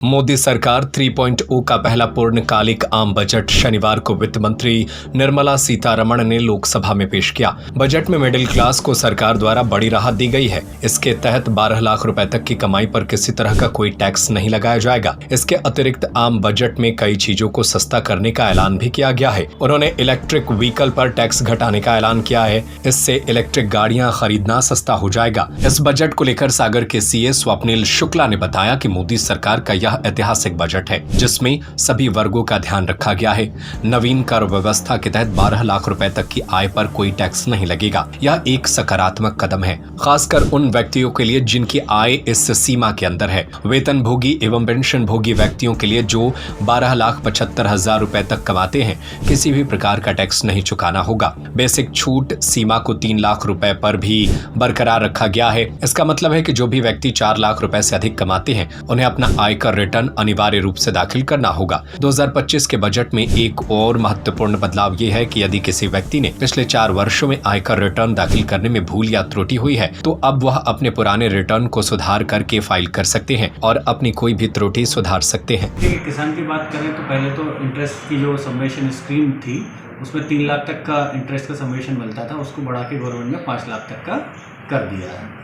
मोदी सरकार 3.0 का पहला पूर्णकालिक आम बजट शनिवार को वित्त मंत्री निर्मला सीतारमण ने लोकसभा में पेश किया। बजट में मिडिल क्लास को सरकार द्वारा बड़ी राहत दी गई है। इसके तहत 12 लाख रुपए तक की कमाई पर किसी तरह का कोई टैक्स नहीं लगाया जाएगा। इसके अतिरिक्त आम बजट में कई चीजों को सस्ता करने का ऐलान भी किया गया है। उन्होंने इलेक्ट्रिक व्हीकल पर टैक्स घटाने का ऐलान किया है। इससे इलेक्ट्रिक गाड़ियां खरीदना सस्ता हो जाएगा। इस बजट को लेकर सागर के सीए स्वप्निल शुक्ला ने बताया कि मोदी सरकार का ऐतिहासिक बजट है जिसमें सभी वर्गों का ध्यान रखा गया है। नवीन कर व्यवस्था के तहत 12 लाख रुपए तक की आय पर कोई टैक्स नहीं लगेगा। यह एक सकारात्मक कदम है, खासकर उन व्यक्तियों के लिए जिनकी आय इस सीमा के अंदर है। वेतन भोगी एवं पेंशन भोगी व्यक्तियों के लिए जो 12,75,000 रुपए तक कमाते हैं, किसी भी प्रकार का टैक्स नहीं चुकाना होगा। बेसिक छूट सीमा को 3 लाख रुपए पर भी बरकरार रखा गया है। इसका मतलब है कि जो भी व्यक्ति 4 लाख रुपए से अधिक कमाते हैं, उन्हें अपना आयकर रिटर्न अनिवार्य रूप से दाखिल करना होगा। 2025 के बजट में एक और महत्वपूर्ण बदलाव ये है कि यदि किसी व्यक्ति ने पिछले 4 वर्षों में आयकर रिटर्न दाखिल करने में भूल या त्रुटि हुई है, तो अब वह अपने पुराने रिटर्न को सुधार करके फाइल कर सकते हैं और अपनी कोई भी त्रुटि सुधार सकते हैं। किसान की बात करें तो पहले तो इंटरेस्ट की जो सबमिशन स्कीम थी, उसमें 3 लाख तक का इंटरेस्ट का सबमिशन मिलता था, उसको बढ़ा के गवर्नमेंट ने 5 लाख तक का कर दिया है।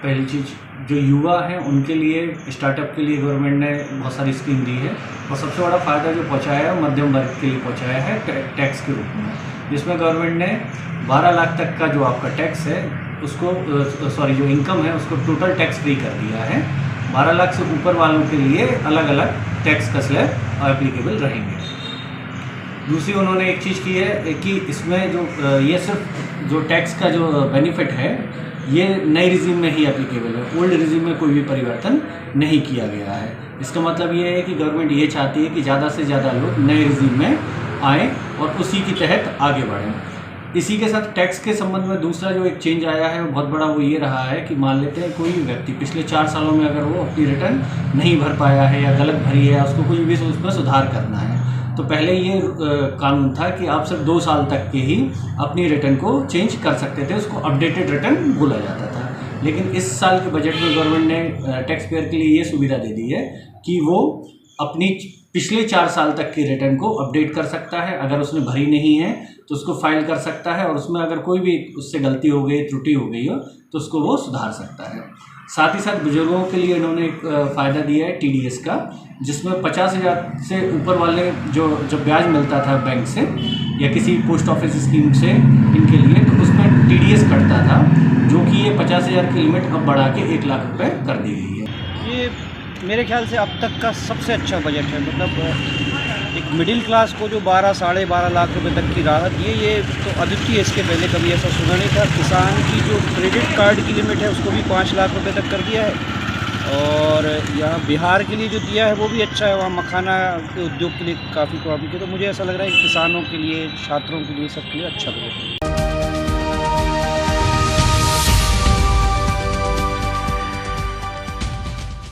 पहली चीज़, जो युवा हैं उनके लिए, स्टार्टअप के लिए गवर्नमेंट ने बहुत सारी स्कीम दी है और सबसे बड़ा फ़ायदा जो पहुंचाया है मध्यम वर्ग के लिए पहुंचाया है टैक्स के रूप में, जिसमें गवर्नमेंट ने 12 लाख तक का जो आपका टैक्स है उसको जो इनकम है उसको टोटल टैक्स फ्री कर दिया है। 12 लाख से ऊपर वालों के लिए अलग अलग टैक्स का स्लैब एप्लीकेबल रहेंगे। दूसरी उन्होंने एक चीज़ की है कि इसमें जो ये सिर्फ जो टैक्स का जो बेनिफिट है ये नए रिजीम में ही एप्लीकेबल है, ओल्ड रिजीम में कोई भी परिवर्तन नहीं किया गया है। इसका मतलब ये है कि गवर्नमेंट ये चाहती है कि ज़्यादा से ज़्यादा लोग नए रिजीम में आएँ और उसी के तहत आगे बढ़ें। इसी के साथ टैक्स के संबंध में दूसरा जो एक चेंज आया है वो बहुत बड़ा, वो ये रहा है कि मान लेते हैं कोई व्यक्ति पिछले 4 सालों में अगर वो अपनी रिटर्न नहीं भर पाया है या गलत भरी है, उसको कुछ भी उसमें सुधार करना है, तो पहले ये कानून था कि आप सिर्फ 2 साल तक के ही अपनी रिटर्न को चेंज कर सकते थे, उसको अपडेटेड रिटर्न बोला जाता था। लेकिन इस साल के बजट में गवर्नमेंट ने टैक्स पेयर के लिए ये सुविधा दे दी है कि वो अपनी पिछले 4 साल तक की रिटर्न को अपडेट कर सकता है। अगर उसने भरी नहीं है तो उसको फाइल कर सकता है और उसमें अगर कोई भी उससे गलती हो गई, त्रुटि हो गई हो तो उसको वो सुधार सकता है। साथ ही साथ बुजुर्गों के लिए इन्होंने एक फ़ायदा दिया है TDS का, जिसमें 50,000 से ऊपर वाले जो ब्याज मिलता था बैंक से या किसी पोस्ट ऑफिस स्कीम से इनके लिए, तो उसमें TDS कटता था, जो कि ये 50,000 की लिमिट अब बढ़ा के 1 लाख रुपए कर दी गई है। ये मेरे ख्याल से अब तक का सबसे अच्छा बजट है। मतलब एक मिडिल क्लास को जो 12 साढ़े 12 लाख रुपए तक की राहत, ये तो अद्वितीय है। इसके पहले कभी ऐसा सुना नहीं था। किसान की जो क्रेडिट कार्ड की लिमिट है उसको भी 5 लाख रुपए तक कर दिया है। और यहाँ बिहार के लिए जो दिया है वो भी अच्छा है। वहाँ मखाना के उद्योग के लिए काफ़ी प्रॉब्लम है। तो मुझे ऐसा लग रहा है कि किसानों के लिए, छात्रों के लिए, सबके लिए अच्छा बजट है।